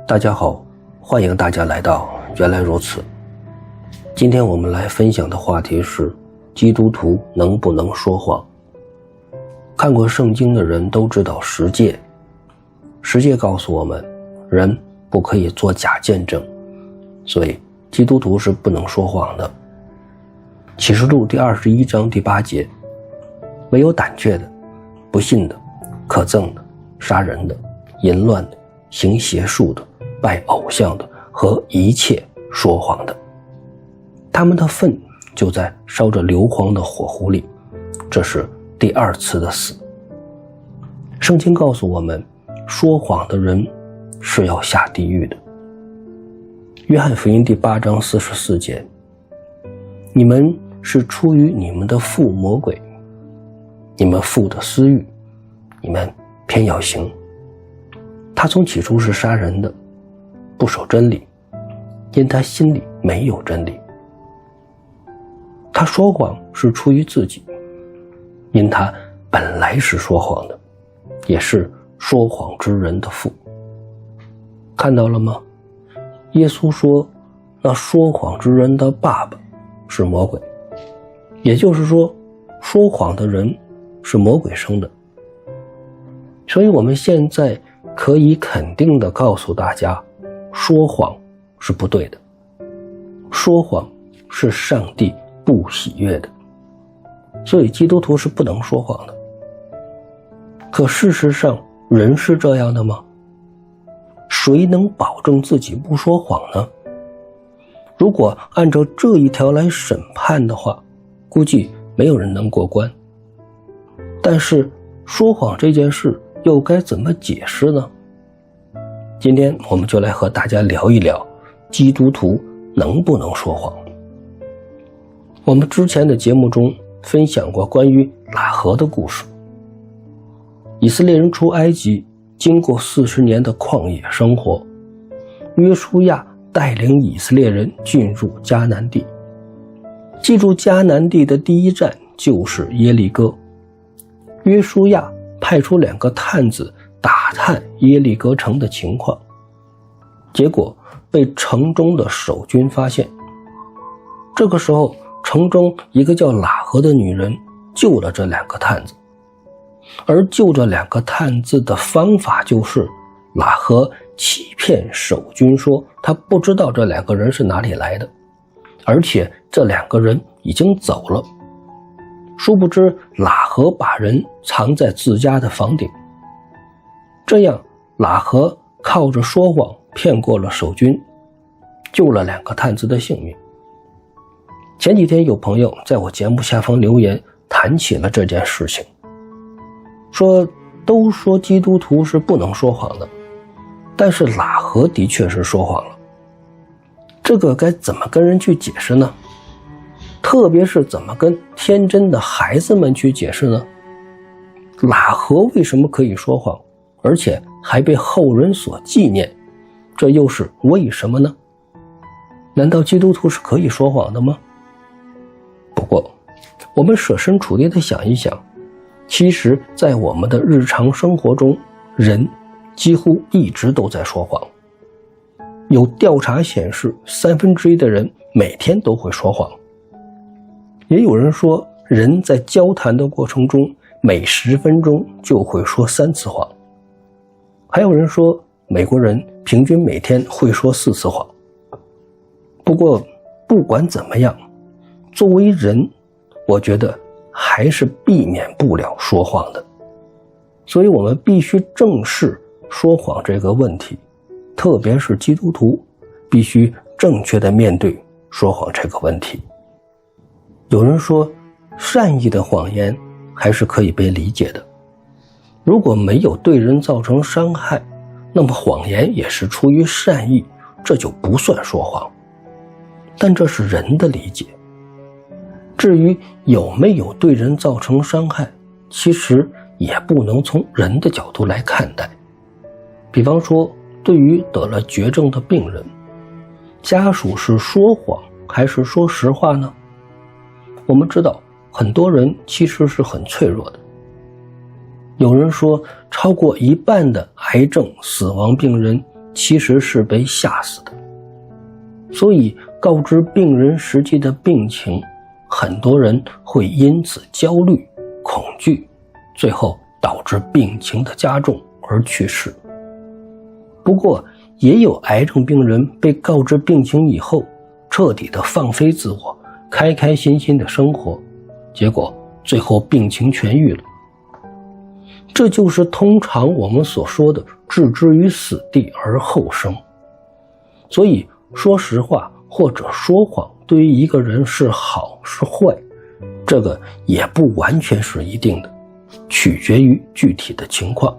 大家好，欢迎大家来到原来如此。今天我们来分享的话题是基督徒能不能说谎。看过圣经的人都知道十诫告诉我们，人不可以做假见证，所以基督徒是不能说谎的。启示录第21章第8节，唯有胆怯的、不信的、可憎的、杀人的、淫乱的、行邪术的、拜偶像的和一切说谎的，他们的粪就在烧着硫磺的火湖里，这是第二次的死。圣经告诉我们，说谎的人是要下地狱的。约翰福音第8章44节，你们是出于你们的父魔鬼，你们父的私欲，你们偏要行。他从起初是杀人的，不守真理，因他心里没有真理。他说谎是出于自己，因他本来是说谎的，也是说谎之人的父。看到了吗？耶稣说，那说谎之人的爸爸是魔鬼，也就是说，说谎的人是魔鬼生的。所以我们现在可以肯定地告诉大家，说谎是不对的，说谎是上帝不喜悦的，所以基督徒是不能说谎的。可事实上，人是这样的吗？谁能保证自己不说谎呢？如果按照这一条来审判的话，估计没有人能过关。但是说谎这件事又该怎么解释呢？今天我们就来和大家聊一聊，基督徒能不能说谎。我们之前的节目中分享过关于喇合的故事。以色列人出埃及，经过40年的旷野生活，约书亚带领以色列人进入迦南地。进入迦南地的第一站就是耶利哥。约书亚派出2个探子打探耶利哥城的情况，结果被城中的守军发现。这个时候，城中一个叫喇合的女人救了这2个探子，而救这2个探子的方法就是喇合欺骗守军说他不知道这2个人是哪里来的，而且这2个人已经走了。殊不知喇合把人藏在自家的房顶，这样喇合靠着说谎骗过了守军，救了2个探子的性命。前几天有朋友在我节目下方留言谈起了这件事情，说都说基督徒是不能说谎的，但是喇合的确是说谎了，这个该怎么跟人去解释呢？特别是怎么跟天真的孩子们去解释呢？喇合为什么可以说谎，而且还被后人所纪念？这又是为什么呢？难道基督徒是可以说谎的吗？不过，我们设身处地地想一想，其实在我们的日常生活中，人几乎一直都在说谎。有调查显示，1/3的人每天都会说谎。也有人说，人在交谈的过程中，每10分钟就会说3次谎。还有人说，美国人平均每天会说4次谎。不过，不管怎么样，作为人，我觉得还是避免不了说谎的。所以我们必须正视说谎这个问题，特别是基督徒，必须正确地面对说谎这个问题。有人说，善意的谎言还是可以被理解的。如果没有对人造成伤害，那么谎言也是出于善意，这就不算说谎。但这是人的理解。至于有没有对人造成伤害，其实也不能从人的角度来看待。比方说，对于得了绝症的病人，家属是说谎还是说实话呢？我们知道，很多人其实是很脆弱的。有人说，超过1半的癌症死亡病人其实是被吓死的。所以告知病人实际的病情，很多人会因此焦虑、恐惧，最后导致病情的加重而去世。不过也有癌症病人被告知病情以后，彻底的放飞自我，开开心心的生活，结果最后病情痊愈了。这就是通常我们所说的置之于死地而后生。所以说实话或者说谎对于一个人是好是坏，这个也不完全是一定的，取决于具体的情况。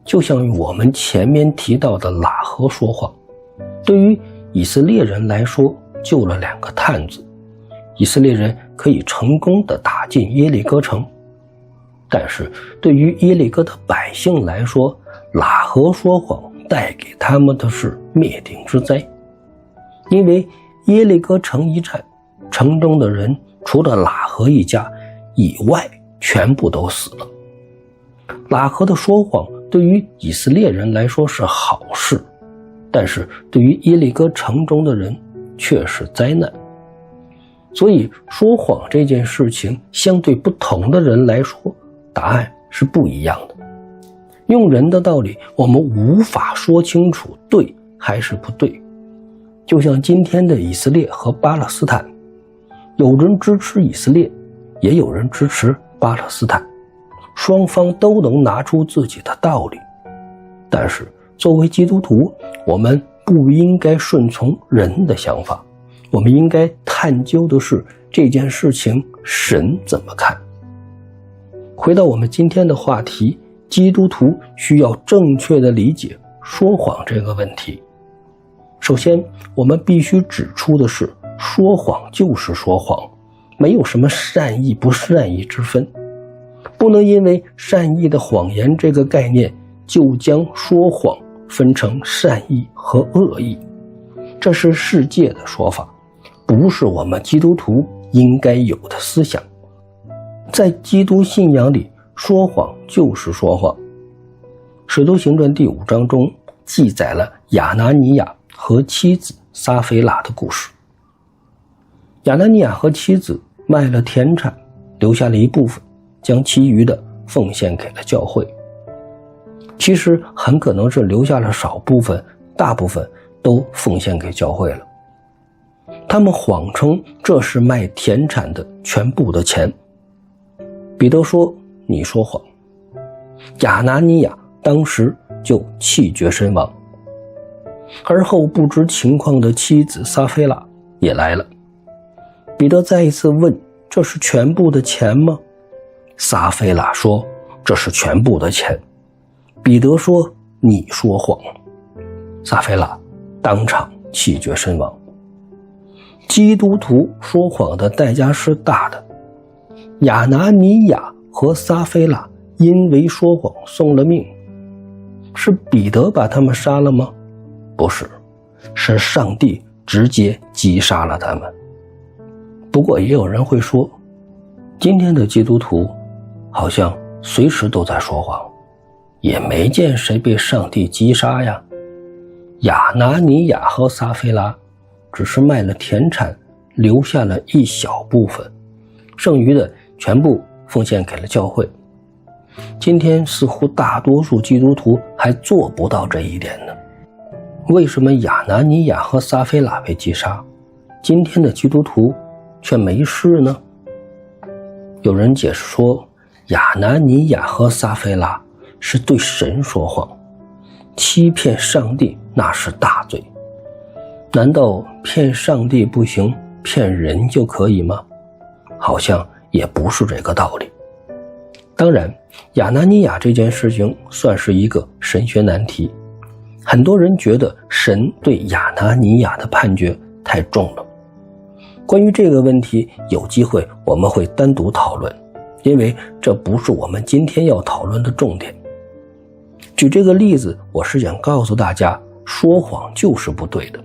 就像我们前面提到的喇合说谎，对于以色列人来说救了2个探子，以色列人可以成功地打进耶利哥城。但是对于耶利哥的百姓来说，喇合说谎带给他们的是灭顶之灾。因为耶利哥城一战，城中的人除了喇合一家以外全部都死了。喇合的说谎对于以色列人来说是好事，但是对于耶利哥城中的人却是灾难。所以说谎这件事情相对不同的人来说，答案是不一样的。用人的道理，我们无法说清楚对还是不对。就像今天的以色列和巴勒斯坦，有人支持以色列，也有人支持巴勒斯坦，双方都能拿出自己的道理。但是作为基督徒，我们不应该顺从人的想法，我们应该探究的是这件事情神怎么看。回到我们今天的话题，基督徒需要正确的理解说谎这个问题。首先，我们必须指出的是，说谎就是说谎，没有什么善意不善意之分。不能因为善意的谎言这个概念，就将说谎分成善意和恶意。这是世界的说法，不是我们基督徒应该有的思想。在基督信仰里，说谎就是说谎。使徒行传第5章中记载了亚拿尼亚和妻子撒非拉的故事。亚拿尼亚和妻子卖了田产，留下了一部分，将其余的奉献给了教会。其实很可能是留下了少部分，大部分都奉献给教会了。他们谎称这是卖田产的全部的钱。彼得说：“你说谎。”亚拿尼亚当时就气绝身亡。而后不知情况的妻子撒非拉也来了。彼得再一次问：“这是全部的钱吗？”撒非拉说：“这是全部的钱。”彼得说：“你说谎。”撒非拉当场气绝身亡。基督徒说谎的代价是大的。亚拿尼亚和撒非拉因为说谎送了命。是彼得把他们杀了吗？不是，是上帝直接击杀了他们。不过也有人会说，今天的基督徒好像随时都在说谎，也没见谁被上帝击杀呀。亚拿尼亚和撒非拉只是卖了田产，留下了一小部分，剩余的全部奉献给了教会。今天似乎大多数基督徒还做不到这一点呢。为什么亚拿尼亚和撒非拉被击杀，今天的基督徒却没事呢？有人解释说，亚拿尼亚和撒非拉是对神说谎，欺骗上帝那是大罪。难道骗上帝不行，骗人就可以吗？好像也不是这个道理。当然，亚拿尼亚这件事情算是一个神学难题，很多人觉得神对亚拿尼亚的判决太重了。关于这个问题，有机会我们会单独讨论，因为这不是我们今天要讨论的重点。举这个例子，我是想告诉大家，说谎就是不对的，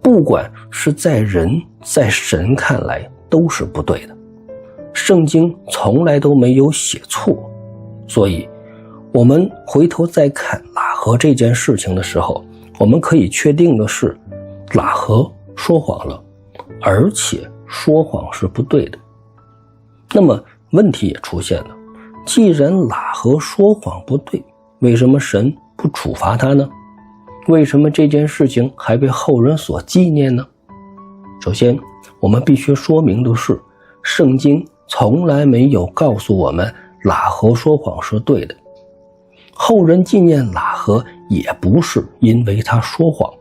不管是在人在神看来都是不对的。圣经从来都没有写错，所以我们回头再看喇合这件事情的时候，我们可以确定的是，喇合说谎了，而且说谎是不对的。那么问题也出现了，既然喇合说谎不对，为什么神不处罚他呢？为什么这件事情还被后人所纪念呢？首先，我们必须说明的是，圣经从来没有告诉我们喇合说谎是对的。后人纪念喇合也不是因为他说谎。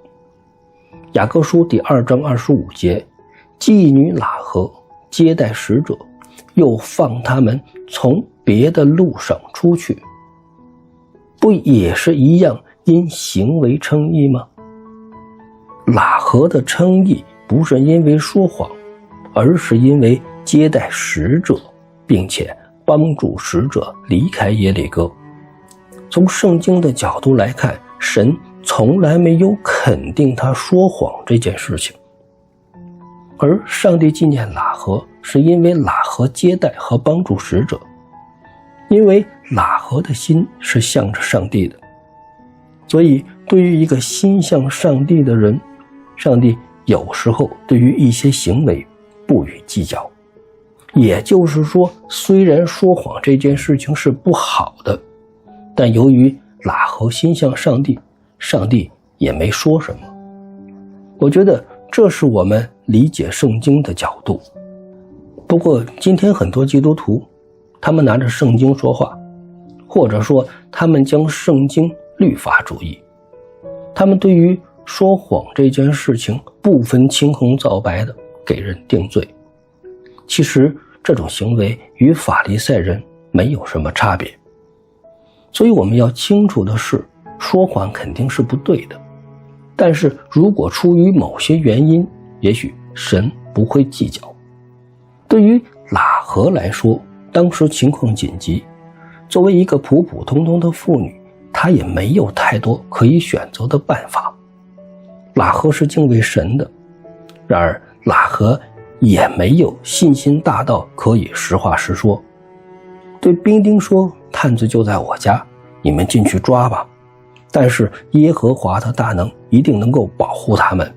雅各书第2章25节，妓女喇合接待使者，又放他们从别的路上出去，不也是一样因行为称义吗？喇合的称义不是因为说谎，而是因为接待使者，并且帮助使者离开耶利哥。从圣经的角度来看，神从来没有肯定他说谎这件事情。而上帝纪念喇合，是因为喇合接待和帮助使者，因为喇合的心是向着上帝的。所以对于一个心向上帝的人，上帝有时候对于一些行为不予计较。也就是说，虽然说谎这件事情是不好的，但由于喇合心向上帝，上帝也没说什么。我觉得这是我们理解圣经的角度。不过今天很多基督徒，他们拿着圣经说话，或者说他们将圣经律法主义，他们对于说谎这件事情不分青红皂白的给人定罪。其实这种行为与法利赛人没有什么差别。所以我们要清楚的是，说谎肯定是不对的，但是如果出于某些原因，也许神不会计较。对于喇合来说，当时情况紧急，作为一个普普通通的妇女，她也没有太多可以选择的办法。喇合是敬畏神的，然而喇合也没有信心大到可以实话实说。对兵丁说，探子就在我家，你们进去抓吧，但是耶和华的大能一定能够保护他们，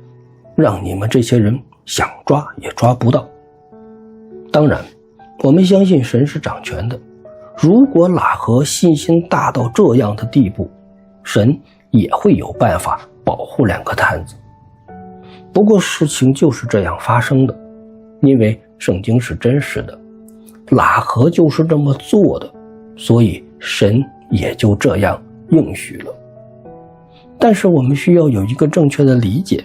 让你们这些人想抓也抓不到。当然，我们相信神是掌权的，如果喇合信心大到这样的地步，神也会有办法保护2个探子。不过事情就是这样发生的，因为圣经是真实的，喇合就是这么做的，所以神也就这样应许了。但是我们需要有一个正确的理解，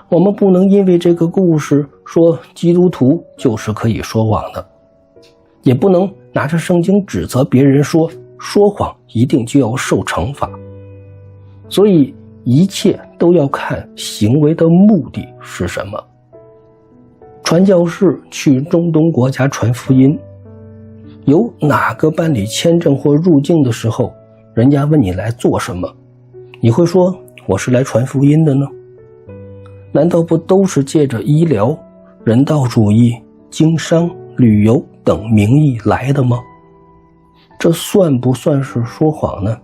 我们不能因为这个故事说基督徒就是可以说谎的，也不能拿着圣经指责别人说谎一定就要受惩罚。所以一切都要看行为的目的是什么。传教士去中东国家传福音，有哪个办理签证或入境的时候，人家问你来做什么，你会说我是来传福音的呢？难道不都是借着医疗、人道主义、经商、旅游等名义来的吗？这算不算是说谎呢？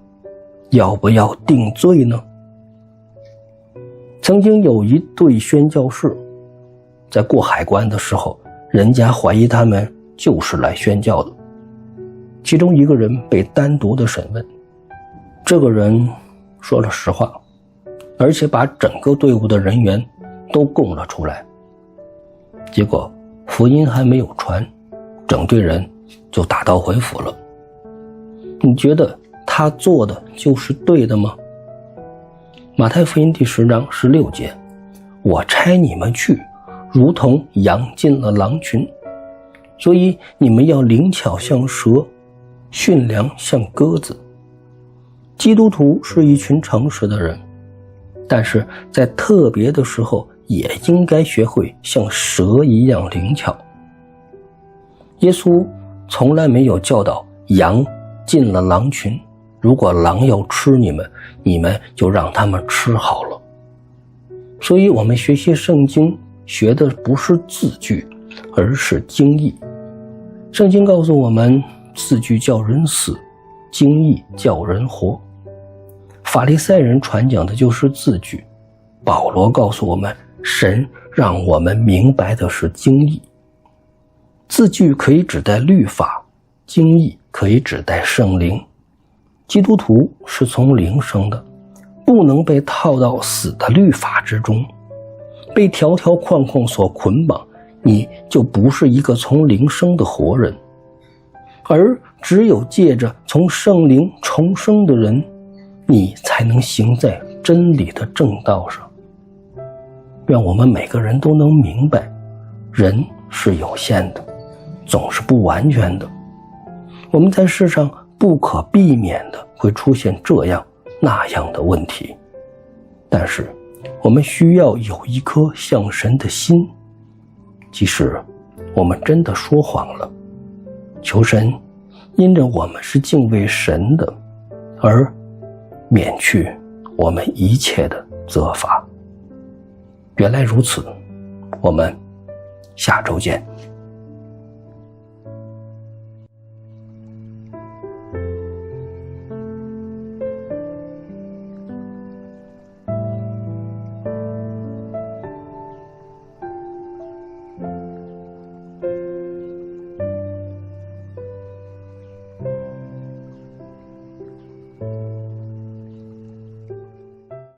要不要定罪呢？曾经有一对宣教士在过海关的时候，人家怀疑他们就是来宣教的。其中一个人被单独的审问，这个人说了实话，而且把整个队伍的人员都供了出来。结果福音还没有传，整队人就打道回府了。你觉得他做的就是对的吗？马太福音第10章16节，我差你们去，如同羊进了狼群，所以你们要灵巧像蛇，驯良像鸽子。基督徒是一群诚实的人，但是在特别的时候也应该学会像蛇一样灵巧。耶稣从来没有教导羊进了狼群，如果狼要吃你们，你们就让他们吃好了。所以我们学习圣经学的不是字句，而是经义。圣经告诉我们，字句叫人死，经义叫人活。法利赛人传讲的就是字句，保罗告诉我们，神让我们明白的是经义。字句可以指代律法，经义可以指代圣灵。基督徒是从灵生的，不能被套到死的律法之中，被条条框框所捆绑，你就不是一个从灵生的活人。而只有借着从圣灵重生的人，你才能行在真理的正道上。愿我们每个人都能明白，人是有限的，总是不完全的。我们在世上不可避免的会出现这样那样的问题，但是我们需要有一颗向神的心，即使我们真的说谎了，求神因着我们是敬畏神的，而免去我们一切的责罚。原来如此，我们下周见。